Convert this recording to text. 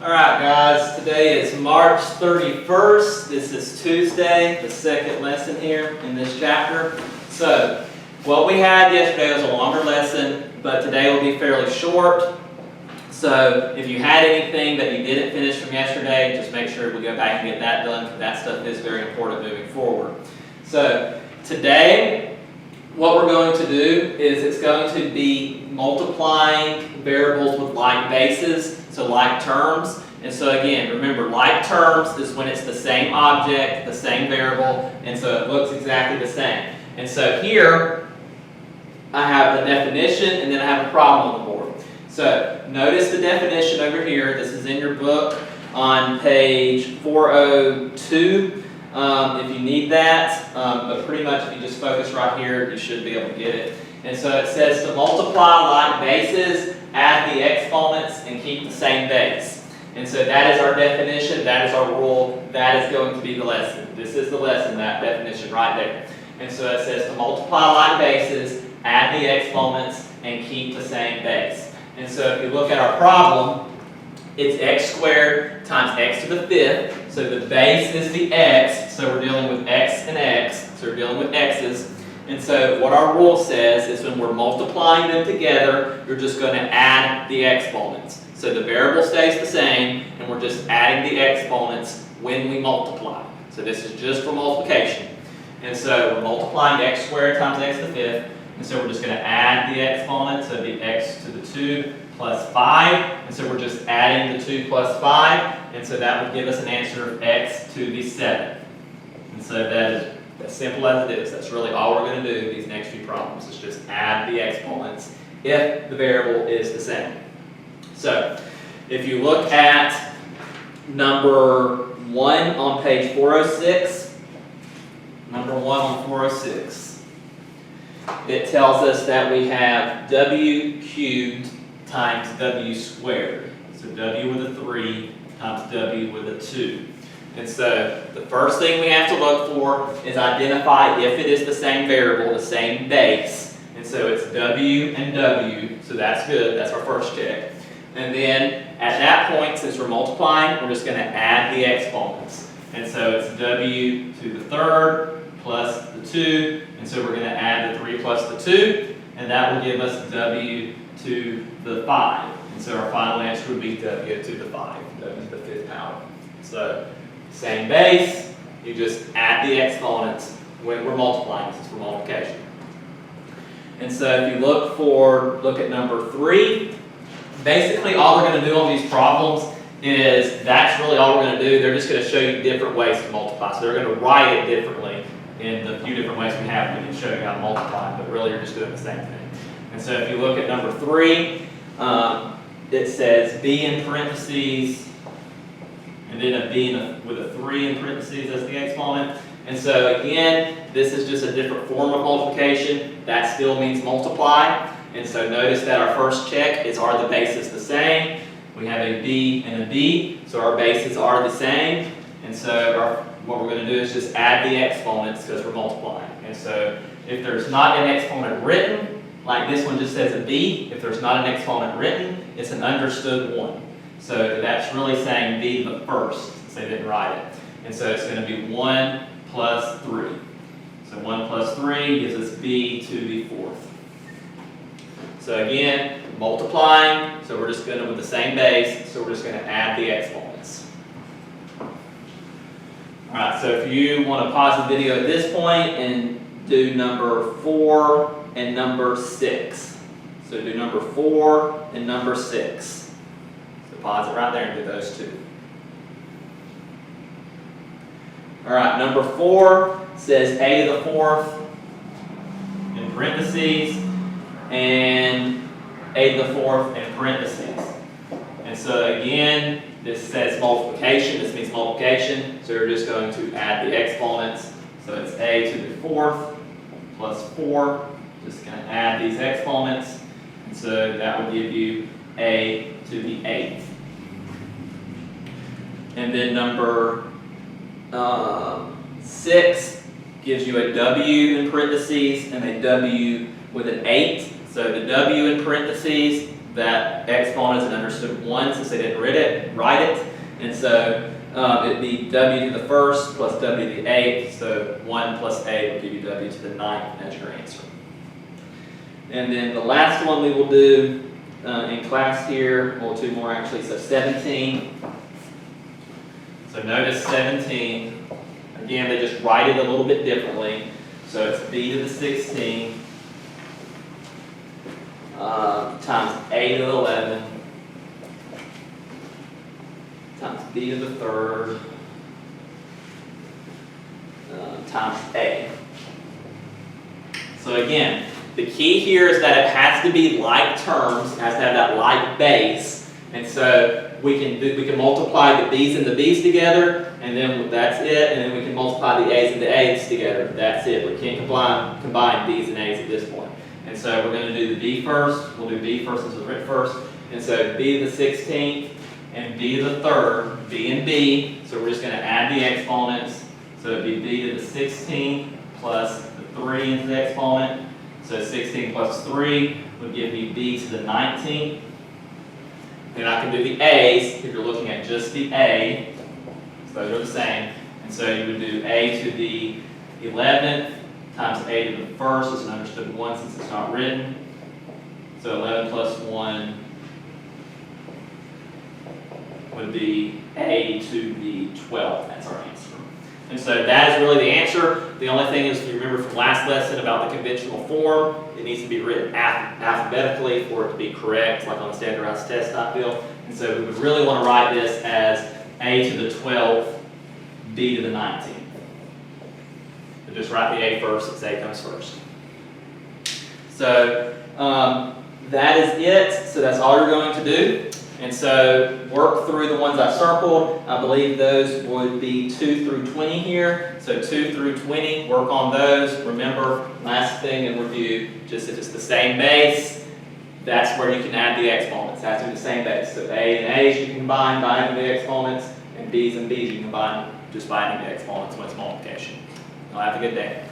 Alright guys, today is March 31st. This is Tuesday, the second lesson here in this chapter. So, what we had yesterday was a longer lesson, but today will be fairly short. So, if you had anything that you didn't finish from yesterday, just make sure we go back and get that done, because that stuff is very important moving forward. So, today, what we're going to do is it's going to be multiplying variables with like bases, so like terms. And so again, remember, like terms is when it's the same object, the same variable, and so it looks exactly the same. And so here, I have the definition, and then I have a problem on the board. So notice the definition over here. This is in your book on page 402. If you need that, but pretty much if you just focus right here, you should be able to get it. And so it says to multiply like bases, add the exponents, and keep the same base. And so that is our definition, that is our rule, that is going to be the lesson. This is the lesson, that definition right there. And so it says to multiply like bases, add the exponents, and keep the same base. And so if you look at our problem, it's x squared times x to the fifth. So the base is the x, so we're dealing with x and x, so we're dealing with x's. And so what our rule says is when we're multiplying them together, you're just going to add the exponents. So the variable stays the same, and we're just adding the exponents when we multiply. So this is just for multiplication. And so we're multiplying x squared times x to the fifth, and so we're just going to add the exponents, so it'd be x to the 2 plus 5, and so we're just adding the 2 plus 5, and so that would give us an answer of x to the 7. And so that is as simple as it is. That's really all we're going to do these next few problems, is just add the exponents if the variable is the same. So, if you look at number 1 on page 406, number 1 on 406, it tells us that we have w cubed times w squared. So w with a 3 times w with a 2. And so the first thing we have to look for is identify if it is the same variable, the same base. And so it's w and w, so that's good, that's our first check. And then at that point, since we're multiplying, we're just going to add the exponents. And so it's w to the third plus the 2, and so we're going to add the 3 plus the 2, and that will give us w to the 5. And so our final answer would be w to the 5, w to the fifth power. So same base, you just add the exponents when we're multiplying, since we're multiplication. And so if you look at number 3, basically all we're going to do on these problems is that's really all we're going to do. They're just going to show you different ways to multiply. So they're going to write it differently in the few different ways we have. We can show you how to multiply, but really you're just doing the same thing. And so if you look at number 3, it says b in parentheses, and then a b with a 3 in parentheses as the exponent. And so again, this is just a different form of multiplication. That still means multiply. And so notice that our first check is, are the bases the same? We have a b and a b, so our bases are the same. And so what we're going to do is just add the exponents because we're multiplying. And so if there's not an exponent written, like this one just says a b, if there's not an exponent written, it's an understood 1. So that's really saying b but first, so they didn't write it. And so it's going to be 1 plus 3. So 1 plus 3 gives us b to the fourth. So again, multiplying, so we're just going to, with the same base, so we're just going to add the exponents. Alright, so if you want to pause the video at this point and do number 4 and number 6. So do number 4 and number 6. Pause it right there and do those two. Alright, number 4 says a to the fourth in parentheses and a to the fourth in parentheses. And so again, this says multiplication, this means multiplication, so we're just going to add the exponents. So it's a to the fourth plus 4, just going to add these exponents, and so that will give you a to the 8th. And then number 6 gives you a w in parentheses and a w with an 8. So the w in parentheses that exponent is an understood 1 since they didn't write it. And so it'd be w to the first plus w to the 8th. So 1 plus 8 will give you w to the 9th as your answer. And then the last one we will do in class here, well, 2 more actually, so 17. So notice 17, again, they just write it a little bit differently. So it's b to the 16 times a to the 11 times b to the 3rd times a. So again, the key here is that it has to be like terms, it has to have that like base, and so we can multiply the b's and the b's together, and then that's it, and then we can multiply the a's and the a's together. That's it. We can't combine b's and a's at this point. And so we're going to do the b first. We'll do b first since it was written first. And so b to the 16th and b to the 3rd, b and b. So we're just going to add the exponents. So it'd be b to the 16th plus the 3 into the exponent. So 16 plus 3 would give me b to the 19th. Then I can do the a's if you're looking at just the a. So those are the same. And so you would do a to the 11th times a to the 1st is an understood 1 since it's not written. So 11 plus 1 would be a to the 12th. That's our answer. And so that is really the answer. The only thing is, if you remember from last lesson about the conventional form, it needs to be written alphabetically for it to be correct, like on a standardized test type deal. And so we would really want to write this as a to the 12th, b to the 19th. So just write the a first, since a comes first. So that is it. So that's all you're going to do. And so work through the ones I circled. I believe those would be 2 through 20 here. So 2 through 20, work on those. Remember, last thing in review, just if it's the same base, that's where you can add the exponents. It has to be the same base. So a and a's you can combine by adding the exponents, and b's and b's you can combine just by adding the exponents when it's multiplication. Well, have a good day.